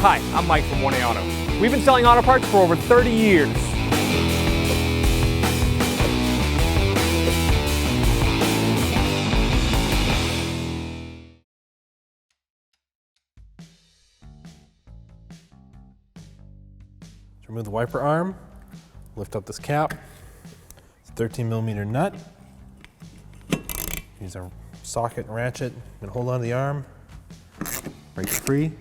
Hi, I'm Mike from 1A Auto. We've been selling auto parts for over 30 years. Remove the wiper arm, lift up this cap. It's a 13mm nut. Use our socket and ratchet and hold on to the arm. Break it free.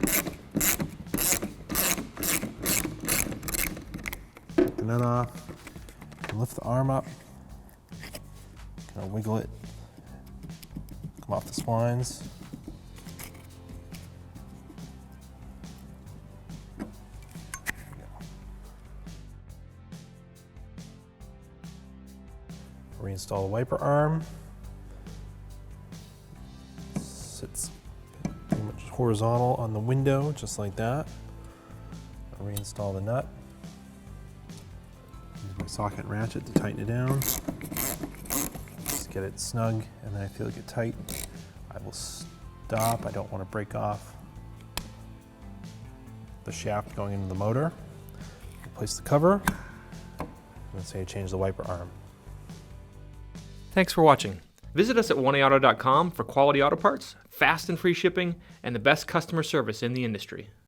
Take the nut off. Lift the arm up. Kind of wiggle it. Come off the splines. Reinstall the wiper arm. Sits pretty much horizontal on the window, just like that. I'll reinstall the nut. Use my socket and ratchet to tighten it down. Just get it snug, and then I feel it get tight. I will stop. I don't want to break off the shaft going into the motor. Replace the cover. Let's say I change the wiper arm. Thanks for watching. Visit us at 1AAuto.com for quality auto parts, fast and free shipping, and the best customer service in the industry.